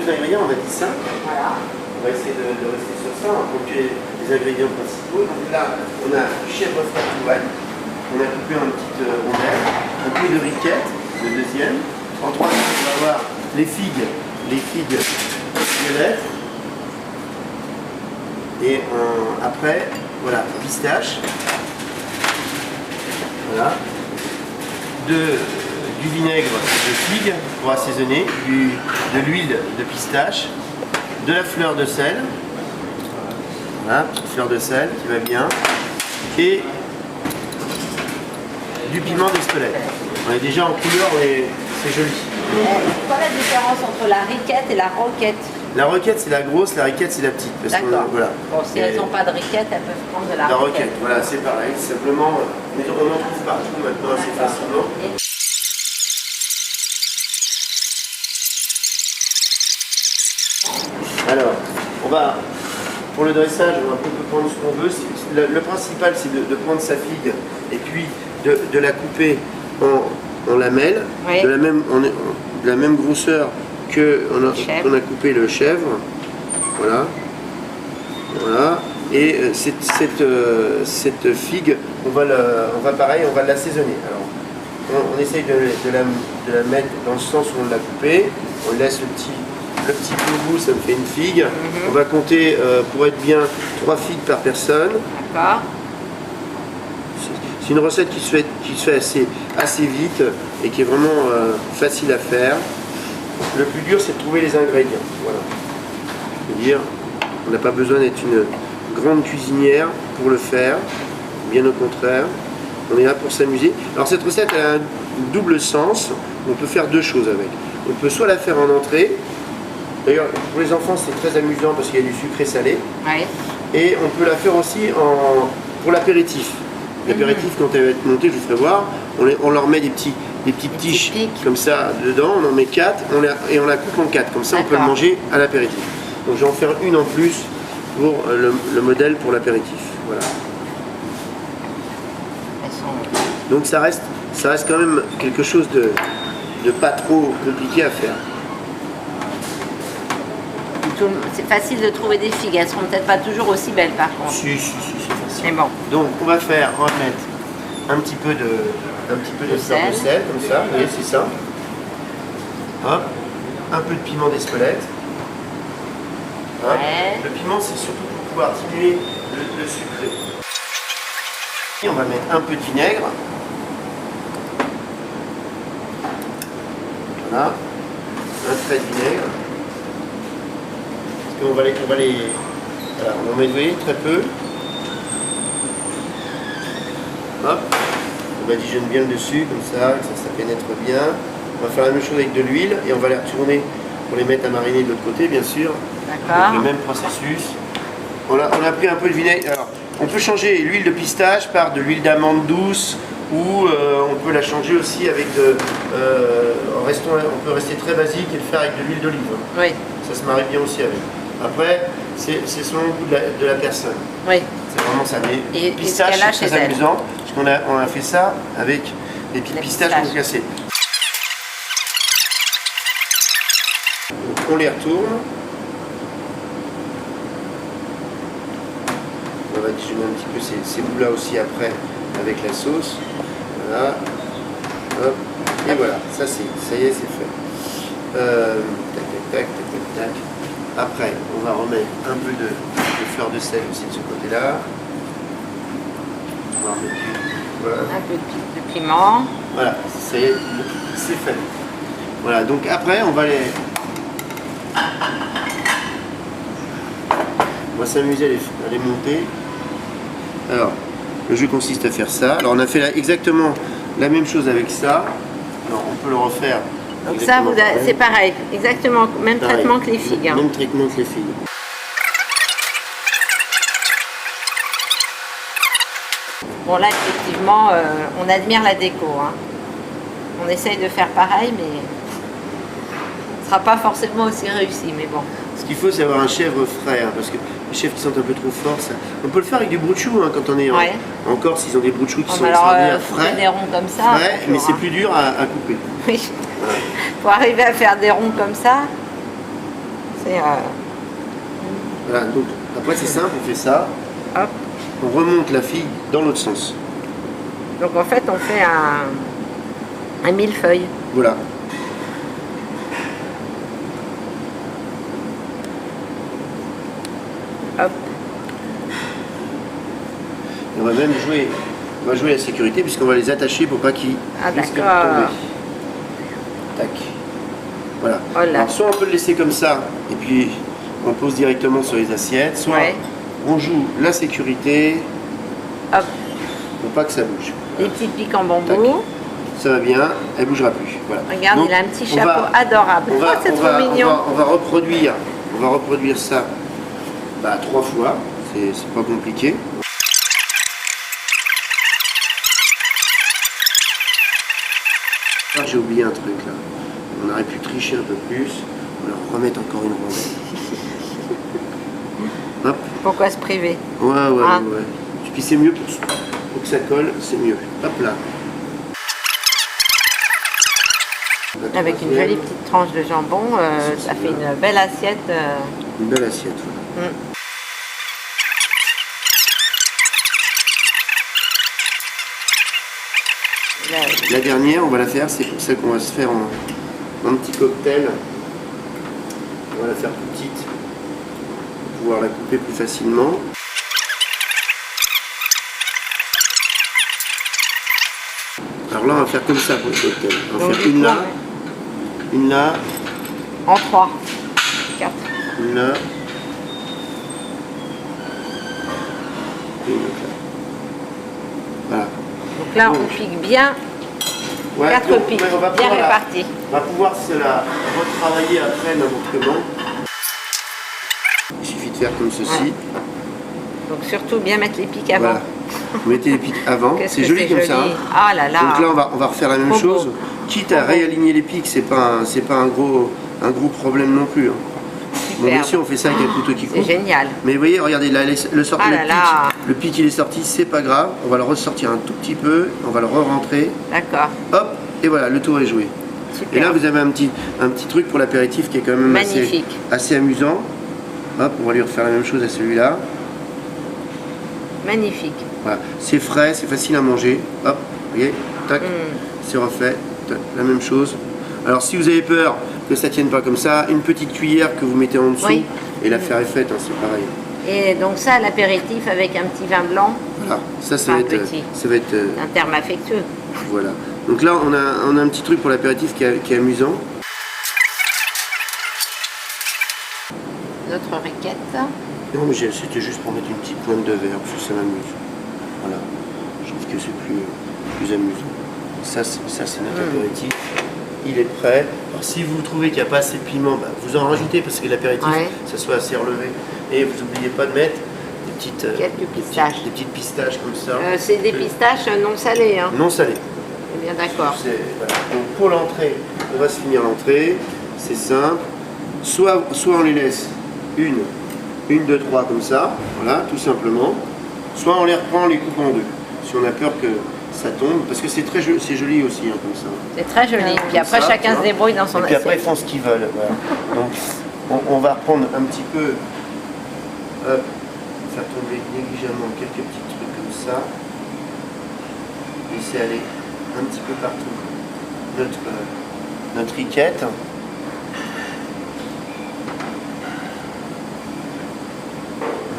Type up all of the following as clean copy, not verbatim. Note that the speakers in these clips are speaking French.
plus d'ingrédients, on a dit 5. Voilà. On va essayer de rester sur ça, on va compter les ingrédients principaux. Donc là, on a chèvre fatoine, on a coupé en petites rondelles, un peu de riquette, le deuxième. En troisième, on va avoir les figues violettes. Et après, voilà, pistache. Voilà. Du vinaigre de figue pour assaisonner, de l'huile de pistache, de la fleur de sel. Voilà, petite fleur de sel qui va bien. Et du piment d'Espelette. On est déjà en couleur et c'est joli. C'est quoi la différence entre la riquette et la roquette? La roquette c'est la grosse, la riquette c'est la petite. D'accord. Voilà. Bon, si elles n'ont pas de riquette, elles peuvent prendre de la roquette. Voilà, c'est pareil, simplement, mais on en trouve partout maintenant assez facilement. Alors, on va, pour le dressage, on peut prendre ce qu'on veut. Le principal c'est de prendre sa figue et puis de la couper en lamelles, oui. de la même grosseur qu'on a coupé le chèvre. Voilà. Voilà. Et cette figue, on va l'assaisonner. Alors, on essaye de la mettre dans le sens où on l'a coupée. On laisse le petit peu au bout, ça me fait une figue. On va compter, pour être bien, 3 figues par personne. D'accord. C'est une recette qui se fait assez vite et qui est vraiment facile à faire. Le plus dur, c'est de trouver les ingrédients. Voilà. C'est-à-dire, on n'a pas besoin d'être une grande cuisinière pour le faire. Bien au contraire, on est là pour s'amuser. Alors cette recette elle a un double sens. On peut faire deux choses avec. On peut soit la faire en entrée. D'ailleurs, pour les enfants, c'est très amusant parce qu'il y a du sucré salé. Ouais. Et on peut la faire aussi pour l'apéritif. L'apéritif, quand elle va être montée, je vous ferai voir, on leur met des petites tiges comme ça dedans, on en met 4 et on la coupe en 4. Comme ça, on peut le manger à l'apéritif. Donc, je vais en faire une en plus pour le modèle pour l'apéritif. Voilà. Donc, ça reste quand même quelque chose de pas trop compliqué à faire. C'est facile de trouver des figues, elles seront peut-être pas toujours aussi belles par contre. Si, c'est facile. Mais bon. Donc on va mettre un petit peu de fleur de sel, comme ça, vous voyez, c'est ça. Hop. Un peu de piment d'Espelette. Ouais. Le piment, c'est surtout pour pouvoir diminuer le sucré. Et on va mettre un peu de vinaigre. Voilà. Un trait de vinaigre. On va en mettre, vous voyez, très peu. Hop. On badigeonne bien le dessus, comme ça, que ça pénètre bien. On va faire la même chose avec de l'huile et on va les retourner pour les mettre à mariner de l'autre côté, bien sûr. D'accord. Avec le même processus. On a pris un peu de vinaigre. Alors, on peut changer l'huile de pistache par de l'huile d'amande douce ou on peut la changer aussi avec on peut rester très basique et le faire avec de l'huile d'olive. Oui. Ça se marie bien aussi avec. Après, c'est selon le goût de la personne. Oui. C'est vraiment ça. Mais et pistache, c'est très amusant, parce qu'on a fait ça avec des petites pistaches qu'on cassait. On les retourne. On va additionner un petit peu ces bouts-là aussi après avec la sauce. Voilà. Hop. Et voilà, ça y est, c'est fait. Tac, tac, tac, tac, tac, tac. Après, on va remettre un peu de fleur de sel aussi de ce côté-là. On va remettre voilà. Un peu de piment. Voilà, ça y est, c'est fait. Voilà, donc après, on va s'amuser à les monter. Alors, le jeu consiste à faire ça. Alors, on a fait exactement la même chose avec ça. Alors, on peut le refaire. Donc ça, c'est pareil, exactement, même traitement que les figues. Hein. Même traitement que les figues. Bon là, effectivement, on admire la déco. Hein. On essaye de faire pareil, mais ce ne sera pas forcément aussi réussi, mais bon. Ce qu'il faut, c'est avoir un chèvre frais, hein, parce que les chèvres qui sentent un peu trop fort, ça... on peut le faire avec du brout de chou, hein, quand on est en Corse, ils ont des brouts de chou qui sont extraordinaires, frais, des ronds comme ça, frais, mais c'est plus dur à couper. Oui. Pour arriver à faire des ronds comme ça. C'est Voilà, donc après c'est simple, on fait ça, hop. on remonte la figue dans l'autre sens. Donc en fait, on fait un millefeuille. Voilà. Hop. Et on va même jouer, la sécurité puisqu'on va les attacher pour pas qu'ils risquent de d'accord. tomber. Tac. Voilà. Oh là. Alors soit on peut le laisser comme ça et puis on pose directement sur les assiettes, soit Ouais. on joue la sécurité Hop. pour pas que ça bouge. Des petites piques en bambou. Ça va bien, elle bougera plus. Voilà. Regarde, Donc, il a un petit on chapeau va- adorable. On va, Oh, c'est on trop va- mignon. on va reproduire ça 3 fois. C'est pas compliqué. Ah, j'ai oublié un truc là. On aurait pu tricher un peu plus. On va leur remettre encore une rondelle. Hop. Pourquoi se priver? Ouais. Ah. Et puis c'est mieux pour que ça colle, c'est mieux. Hop là. La Avec une troisième. jolie petite tranche de jambon, ça fait une belle assiette. Une belle assiette. Voilà. La dernière, on va la faire, c'est pour ça qu'on va se faire un petit cocktail. On va la faire plus petite pour pouvoir la couper plus facilement. Alors là, on va faire comme ça pour le cocktail. On va Donc, faire une là, En 3, 4. une là, et une autre là. Voilà. Donc là, on Donc. pique bien, Ouais, 4 donc, piques, ouais, on va bien pouvoir répartis. On va pouvoir se la retravailler après n'importe comment. Il suffit de faire comme ceci. Ouais. Donc surtout bien mettre les piques avant. Voilà. Vous mettez les pics avant. Qu'est-ce C'est que joli c'est comme joli. ça. Hein. Ah là là. Donc là, on va refaire la même Trop beau. chose. Quitte à Trop beau. réaligner les pics, c'est pas un gros problème non plus. Hein. Bon, bien Superbe. sûr, on fait ça avec un couteau qui C'est coupe. génial. Mais vous voyez, regardez, là, Ah là là. le pic il est sorti, c'est pas grave. On va le ressortir un tout petit peu, on va le re-rentrer. D'accord. Hop, et voilà, le tour est joué. Super. Et là, vous avez un petit truc pour l'apéritif qui est quand même Magnifique. assez amusant. Hop, on va lui refaire la même chose à celui-là. Magnifique. Voilà, c'est frais, c'est facile à manger. Hop, vous voyez, tac, c'est refait. Tac, la même chose. Alors, si vous avez peur que ça tienne pas comme ça, une petite cuillère que vous mettez en dessous Oui. et l'affaire est faite, hein, c'est pareil. Et donc ça, l'apéritif avec un petit vin blanc, Voilà, ça Enfin, va être, petit. un un terme affectueux. voilà. Donc là, on a un petit truc pour l'apéritif qui est amusant. Notre riquette. Non, mais c'était juste pour mettre une petite pointe de verre, parce que ça m'amuse. Voilà, je trouve que c'est plus amusant. Ça, c'est notre apéritif. Il est prêt. Alors, si vous trouvez qu'il n'y a pas assez de piment, bah, vous en rajoutez parce que l'apéritif, Ouais. ça soit assez relevé. Et vous n'oubliez pas de mettre des petites, Quelques pistaches. des petites pistaches comme ça. C'est des pistaches non salées, hein. Non salées. C'est bien d'accord. Voilà. Donc pour l'entrée, on va se finir l'entrée. C'est simple. Soit on les laisse une, deux, trois comme ça, voilà, tout simplement. Soit on les reprend, on les coupe en deux. Si on a peur que ça tombe, parce que c'est très joli, c'est joli aussi hein, comme ça. C'est très joli. Puis après, Ça, chacun tu se vois. débrouille dans son Et puis assiette. après, ils font ce qu'ils veulent. Voilà. Donc on va reprendre un petit peu, faire tomber négligemment quelques petits trucs comme ça. Laisser aller un petit peu partout notre riquette.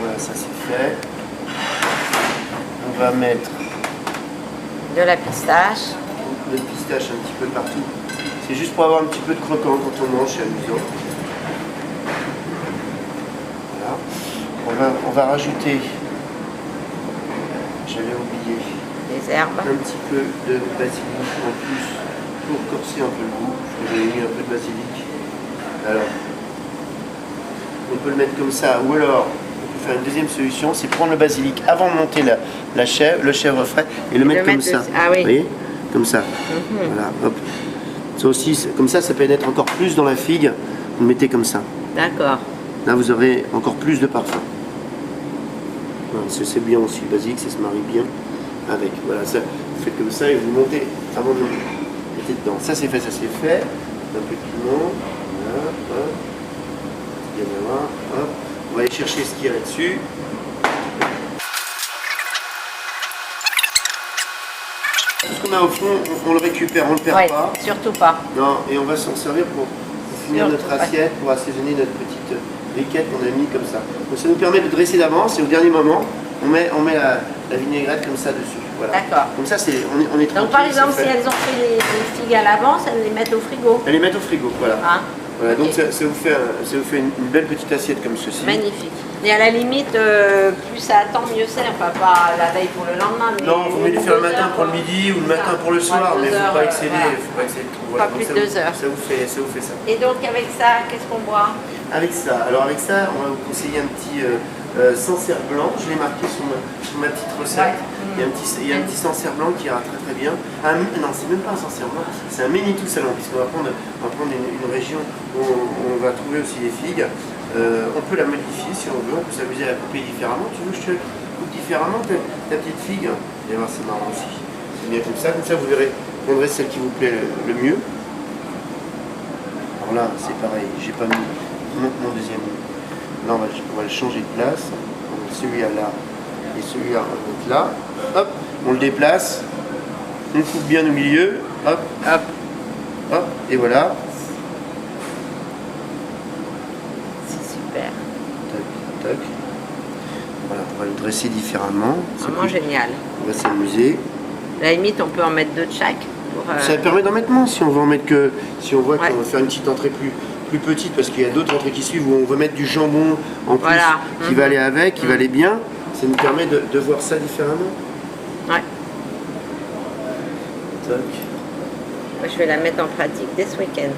Voilà, ça c'est fait. On va mettre De la pistache. notre pistache un petit peu partout. C'est juste pour avoir un petit peu de croquant quand on mange, c'est amusant. Voilà. On va rajouter, j'avais oublié, Des herbes. un petit peu de basilic en plus pour corser un peu le goût. J'avais mis un peu de basilic. Alors, on peut le mettre comme ça, ou alors on peut faire une deuxième solution, c'est prendre le basilic avant de monter le chèvre frais et le mettre comme ça. Ah oui. Vous voyez, comme ça. Voilà, hop. Ça aussi, comme ça pénètre encore plus dans la figue. Vous le mettez comme ça. D'accord. Là, vous aurez encore plus de parfum. Voilà, c'est bien aussi le basilic, ça se marie bien avec. Voilà, ça, vous faites comme ça et vous montez avant de le mettre dedans. Ça c'est fait, ça c'est fait. Un peu de piment. Voilà, hop. bien avoir. Hop. On va aller chercher ce qu'il y a là-dessus. Tout ce qu'on a au fond, on le récupère, on ne le perd pas. Surtout pas. Non, et on va s'en servir pour finir notre assiette, pour assaisonner notre petite briquette qu'on a mis comme ça. Donc ça nous permet de dresser d'avance et au dernier moment, on met la vinaigrette comme ça dessus. Voilà. D'accord. Comme ça, on est tranquille. Donc par exemple, si elles ont fait les figues à l'avance, elles les mettent au frigo. Elles les mettent au frigo, voilà. Hein? Voilà, donc Okay. ça vous fait une belle petite assiette comme ceci. Magnifique. Et à la limite, plus ça attend, mieux c'est. Enfin, pas la veille pour le lendemain. Mais Non, vous mieux le faire le matin pour le midi ou le matin pour le soir, mais il ne faut pas excéder. Voilà. Faut pas excéder trop. Pas Voilà. plus Donc de 2 heures. Ça vous fait ça. Et donc avec ça, qu'est-ce qu'on boit? Avec ça, on va vous conseiller un petit Sancerre blanc. Je l'ai marqué sur ma petite recette. Ouais. Il y a un petit Sancerre blanc qui ira très très bien. Non, c'est même pas un Sancerre blanc, c'est un Manitou salon, puisqu'on va prendre une région où on va trouver aussi les figues. On peut la modifier si on veut, on peut s'amuser à la couper différemment. Tu veux que je te coupe différemment ta petite figue? Et voir, c'est marrant aussi. C'est bien comme ça vous verrez, vous prendrez celle qui vous plaît le mieux. Alors là, c'est pareil, j'ai pas mis mon deuxième. Là, on va le changer de place. Celui-là là et celui-là, on va le mettre là. Hop, on le déplace. On le coupe bien au milieu. Hop, hop, hop, et voilà. C'est super. Tac, tac. Voilà, on va le dresser différemment. Vraiment génial. On va s'amuser. À la limite, on peut en mettre 2 de chaque. Ça permet d'en mettre moins si on veut en mettre que. Si on voit Ouais. qu'on va faire une petite entrée plus petite, parce qu'il y a d'autres entrées qui suivent où on veut mettre du jambon en plus Voilà. qui va aller avec, qui va aller bien. Ça nous permet de voir ça différemment. Ouais. Tac, Moi, je vais la mettre en pratique dès ce week-end.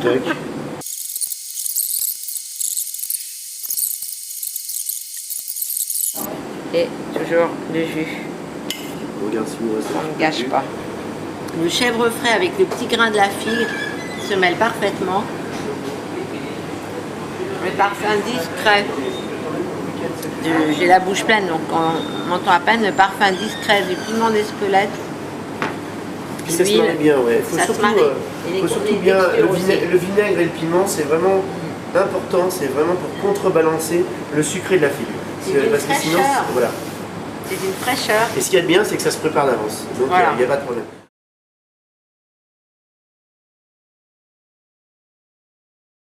tac. Et toujours le jus. On regarde si nous reste un On ne petit gâche peu. pas. Le chèvre frais avec le petit grain de la figue se mêle parfaitement. Le parfum discret. J'ai la bouche pleine, donc on m'entend à peine. Le parfum discret du piment d'Espelette. Puis ça se marie bien, ouais. Il faut Ça se surtout, marie. Et faut les surtout bien. textures aussi. Le vinaigre et le piment, c'est vraiment important. C'est vraiment pour contrebalancer le sucré de la figue. C'est d'une Parce que sinon, fraîcheur. voilà. C'est une fraîcheur. Et ce qu'il y a de bien, c'est que ça se prépare d'avance. Donc Voilà. il n'y a pas de problème.